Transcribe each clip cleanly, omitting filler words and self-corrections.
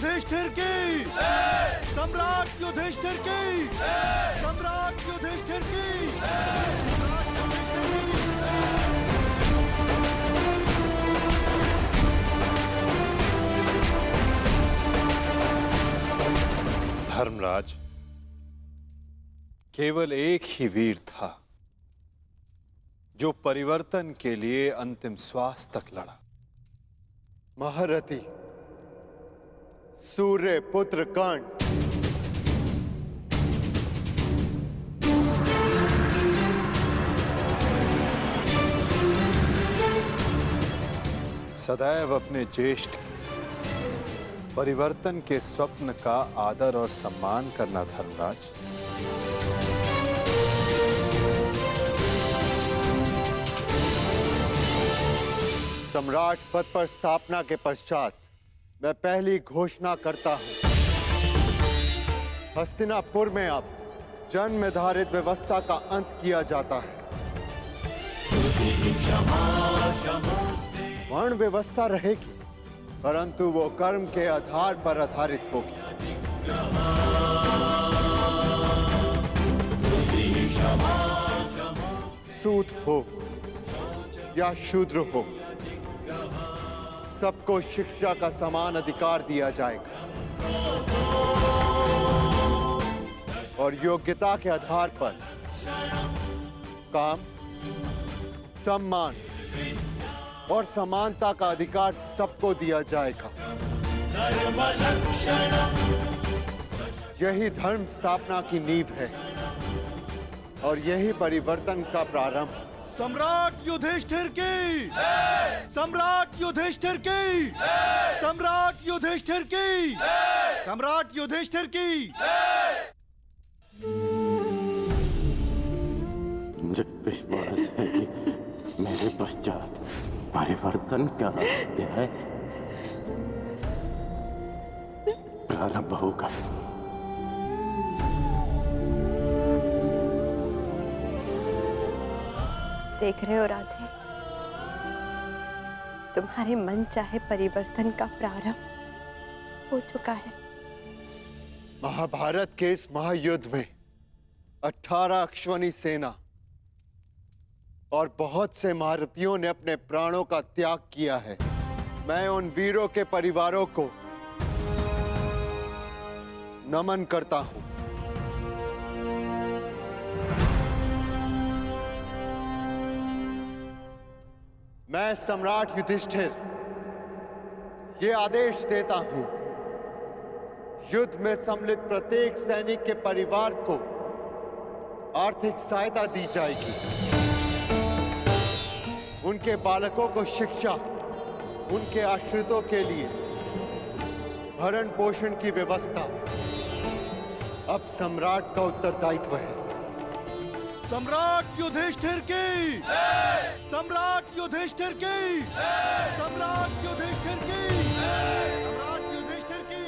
युधिष्ठिर की, सम्राट युधिष्ठिर की, सम्राट युधिष्ठिर की। धर्मराज, केवल एक ही वीर था जो परिवर्तन के लिए अंतिम श्वास तक लड़ा। महारथी सूर्य पुत्र कर्ण। सदैव अपने ज्येष्ठ परिवर्तन के स्वप्न का आदर और सम्मान करना। धर्मराज, सम्राट पद पर स्थापना के पश्चात मैं पहली घोषणा करता हूं, हस्तिनापुर में अब जन्म निर्धारित व्यवस्था का अंत किया जाता है। वर्ण व्यवस्था रहेगी, परंतु वो कर्म के आधार पर आधारित होगी। सूत हो या शूद्र हो, सबको शिक्षा का समान अधिकार दिया जाएगा और योग्यता के आधार पर काम, सम्मान और समानता का अधिकार सबको दिया जाएगा। यही धर्म स्थापना की नींव है और यही परिवर्तन का प्रारंभ। सम्राट युधिष्ठिर की, सम्राट युधिष्ठिर की, सम्राट युधिष्ठिर की, सम्राट युधिष्ठिर की। मुझे विश्वास है कि मेरे पश्चात परिवर्तन का अध्याय प्रारंभ होगा। देख रहे हो राधे, तुम्हारे मन चाहे परिवर्तन का प्रारंभ हो चुका है। महाभारत के इस महायुद्ध में 18 अश्वनी सेना और बहुत से महारथियों ने अपने प्राणों का त्याग किया है। मैं उन वीरों के परिवारों को नमन करता हूं। मैं सम्राट युधिष्ठिर ये आदेश देता हूं, युद्ध में सम्मिलित प्रत्येक सैनिक के परिवार को आर्थिक सहायता दी जाएगी। उनके बालकों को शिक्षा, उनके आश्रितों के लिए भरण पोषण की व्यवस्था अब सम्राट का उत्तरदायित्व है। सम्राट युधिष्ठिर की, सम्राट युधिष्ठिर की, सम्राट युधिष्ठिर की, सम्राट युधिष्ठिर की।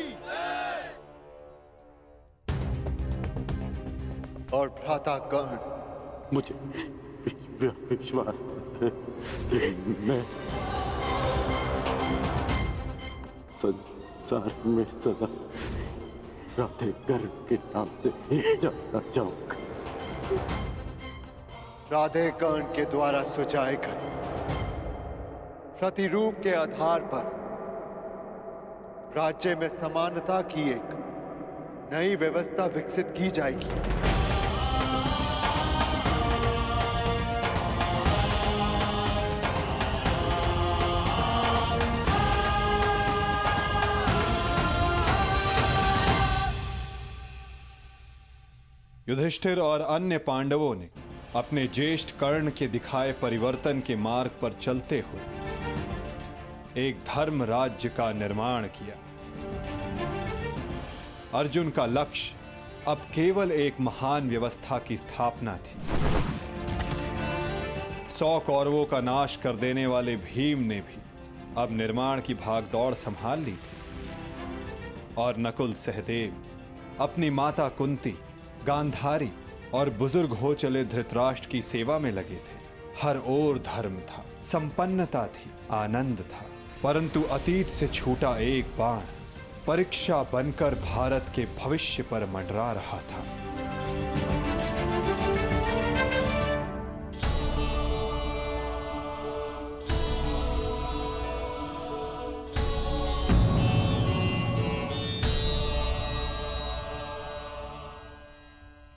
और भ्राता कर्ण, मुझे विश्वास है कि मैं संसार में सदा राधे कर्ण के नाम से ही जाना चाहूंगा। राधे कर्ण के द्वारा सुझाए गए प्रतिरूप के आधार पर राज्य में समानता की एक नई व्यवस्था विकसित की जाएगी। युधिष्ठिर और अन्य पांडवों ने अपने ज्येष्ठ कर्ण के दिखाए परिवर्तन के मार्ग पर चलते हुए एक धर्म राज्य का निर्माण किया। अर्जुन का लक्ष्य अब केवल एक महान व्यवस्था की स्थापना थी। 100 कौरवों का नाश कर देने वाले भीम ने भी अब निर्माण की भागदौड़ संभाल ली थी और नकुल सहदेव अपनी माता कुंती, गांधारी और बुजुर्ग हो चले धृतराष्ट्र की सेवा में लगे थे। हर ओर धर्म था, संपन्नता थी, आनंद था, परंतु अतीत से छूटा एक बाण परीक्षा बनकर भारत के भविष्य पर मंडरा रहा था।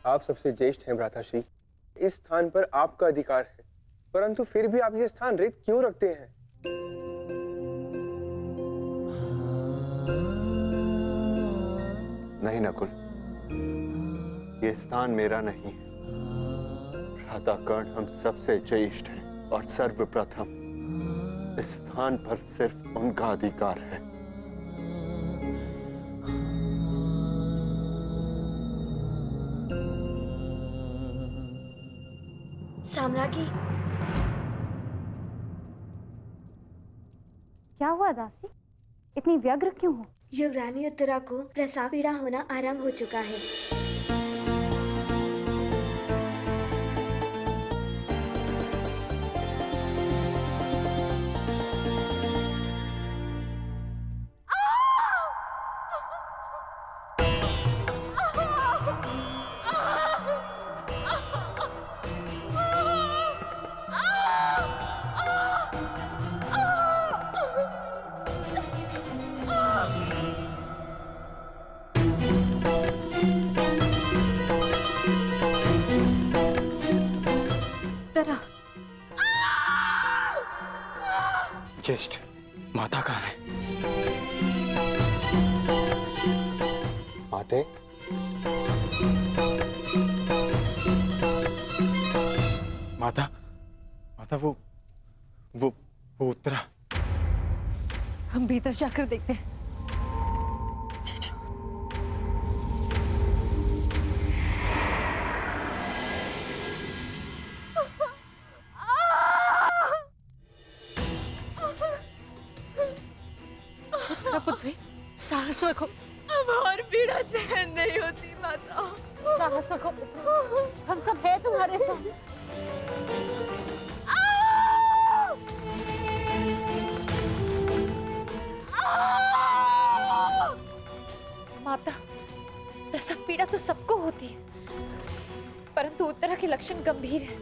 आप सबसे ज्येष्ठ हैं भ्राताश्री। इस स्थान पर आपका अधिकार है, परंतु फिर भी आप ये स्थान रिक्त क्यों रखते हैं? नहीं नकुल, ये स्थान मेरा नहीं है। भ्राताकर्ण हम सबसे ज्येष्ठ हैं और सर्वप्रथम इस स्थान पर सिर्फ उनका अधिकार है। साम्राज्ञी। क्या हुआ दासी? इतनी व्यग्र क्यों हो? युवरानी उत्तरा को प्रसव पीड़ा होना आरंभ हो चुका है। ज्येष्ठ, माता कहाँ है? माते, माता, माता वो उत्तरा। हम भीतर जाकर देखते हैं। पुत्री, साहस रखो। अब और पीड़ा सहन नहीं होती माता। साहस रखो पुत्री, हम सब हैं तुम्हारे साथ। माता, प्रसव पीड़ा तो सबको होती है, परंतु उत्तरा के लक्षण गंभीर हैं।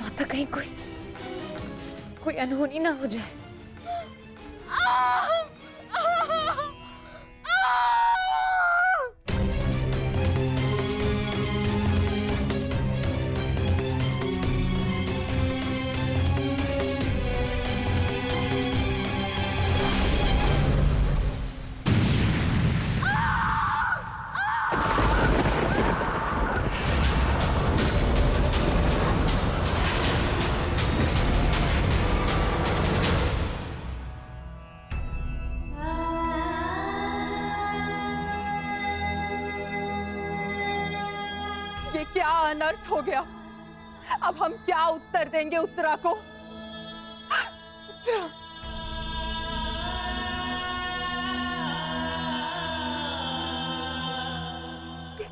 माता, कहीं कोई अनहोनी ना हो जाए। ये क्या अनर्थ हो गया? अब हम क्या उत्तर देंगे उत्तरा को? उत्तरा,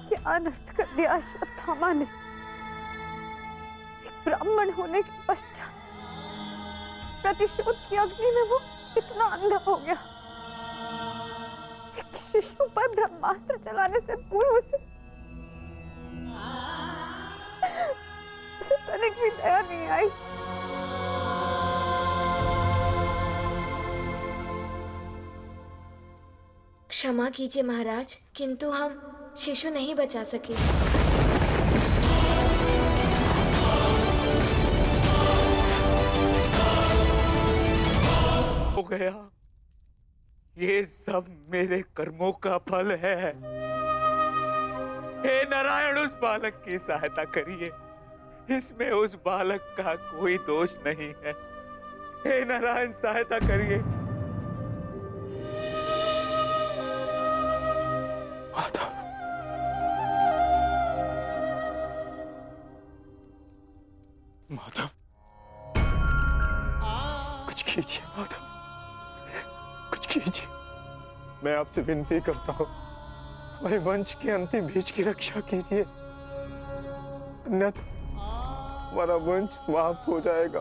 क्या अनर्थ कर दिया अश्वत्थामा ने? एक ब्राह्मण होने के पश्चात प्रतिशोध की अग्नि में वो इतना अंधा हो गया। एक शिशु पर ब्रह्मास्त्र चलाने से पूर्व उसे तनिक भी दया नहीं आई। क्षमा कीजिए महाराज, किंतु हम शिशु नहीं बचा सके। हो गया, ये सब मेरे कर्मों का फल है। हे नारायण, उस बालक की सहायता करिए। इसमें उस बालक का कोई दोष नहीं है। हे नारायण, सहायता करिए। माता, माता, कुछ कीजिए माता, कुछ कीजिए। मैं आपसे विनती करता हूँ, हमारे वंश के अंतिम बीज की रक्षा कीजिए, अन्यथा हमारा वंश समाप्त हो जाएगा।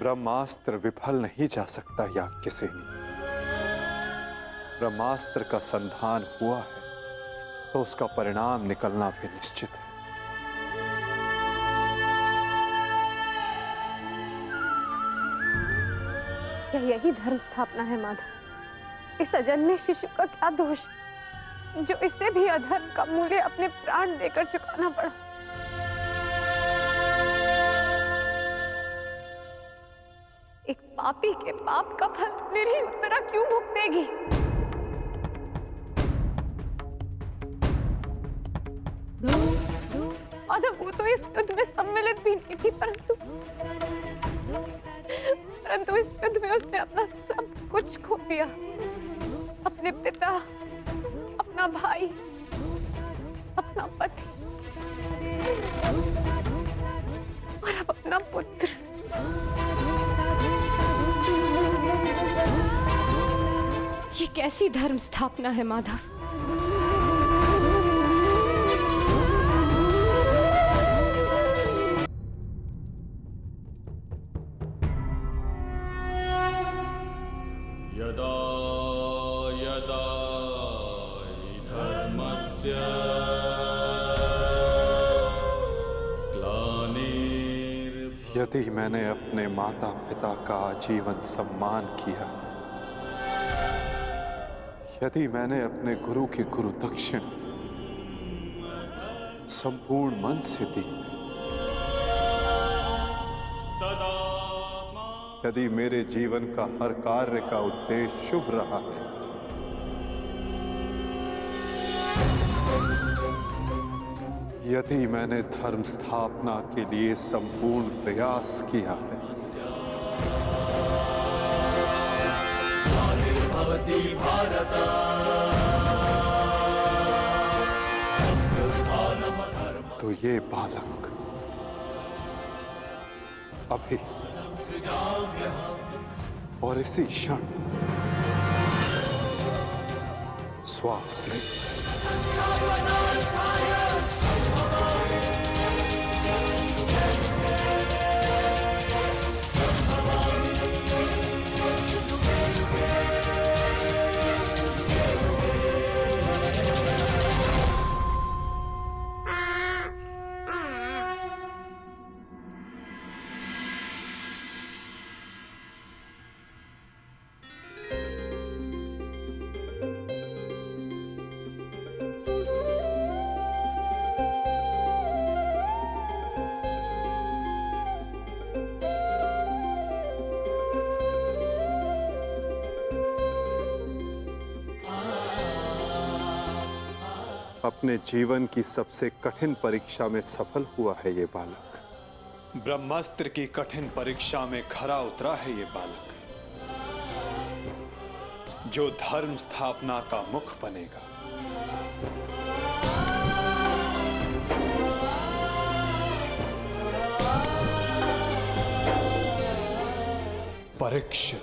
ब्रह्मास्त्र विफल नहीं जा सकता याज्ञसेनी। ब्रह्मास्त्र का संधान हुआ है तो उसका परिणाम निकलना भी निश्चित है। क्या यही धर्म स्थापना है माधव? इस अजन्मे शिशु का क्या दोष जो इससे भी अधर्म का मूल्य अपने प्राण देकर चुकाना पड़ा? एक पापी के पाप का फल निरीह उत्तरा क्यों भुगतेगी? माधव, वो तो इस युद्ध में सम्मिलित भी नहीं थी, परंतु इस युद्ध में उसने अपना सब कुछ खो दिया। अपने पिता, अपना भाई, अपना पति और अब अपना पुत्र। ये कैसी धर्म स्थापना है माधव? यदा यदा हि धर्मस्य ग्लानिर्भवति। यदि मैंने अपने माता पिता का आजीवन सम्मान किया, यदि मैंने अपने गुरु की गुरु दक्षिण संपूर्ण मन से दी, यदि मेरे जीवन का हर कार्य का उद्देश्य शुभ रहा है, यदि मैंने धर्म स्थापना के लिए संपूर्ण प्रयास किया है, तो ये बालक अभी और इसी क्षण श्वास ले। अपने जीवन की सबसे कठिन परीक्षा में सफल हुआ है ये बालक। ब्रह्मास्त्र की कठिन परीक्षा में खरा उतरा है ये बालक, जो धर्म स्थापना का मुख बनेगा। परीक्षित।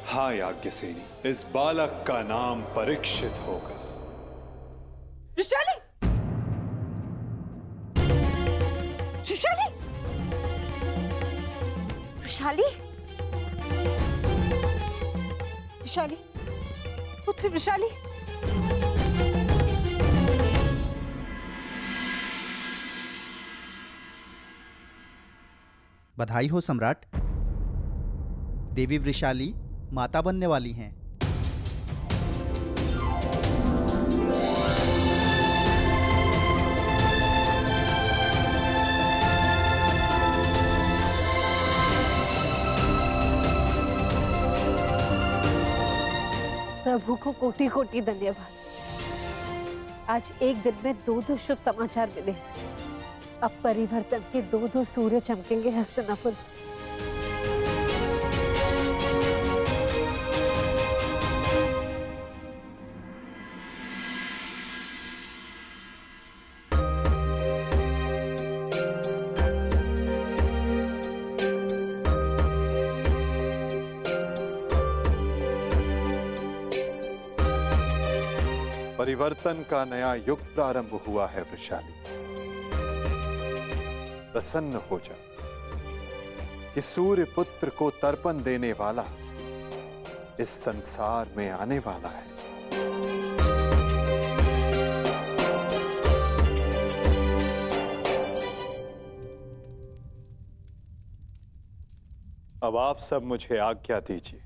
हाँ याज्ञसेनी, इस बालक का नाम परीक्षित होगा। वृषाली! वृषाली! वृषाली! वृषाली! पुत्री वृषाली! बधाई हो सम्राट। देवी वृषाली माता बनने वाली हैं। प्रभु को कोटि कोटि धन्यवाद। आज एक दिन में दो शुभ समाचार मिले। अब परिवर्तन के दो सूर्य चमकेंगे हस्तिनापुर। परिवर्तन का नया युग प्रारंभ हुआ है वृषाली। प्रसन्न हो जा कि सूर्य पुत्र को तर्पण देने वाला इस संसार में आने वाला है। अब आप सब मुझे आज्ञा दीजिए।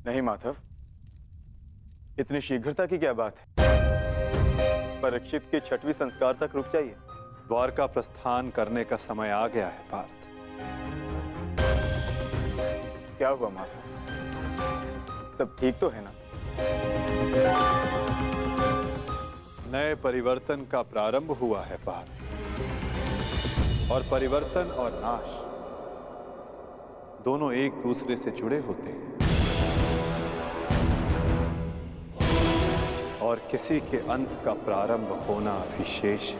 नहीं माधव, इतनी शीघ्रता की क्या बात है? परीक्षित के 6वें संस्कार तक रुक जाइए। द्वारका प्रस्थान करने का समय आ गया है पार्थ। क्या हुआ माधव? सब ठीक तो है ना? नए परिवर्तन का प्रारंभ हुआ है पार्थ, और परिवर्तन और नाश दोनों एक दूसरे से जुड़े होते हैं, और किसी के अंत का प्रारंभ होना अभी शेष है।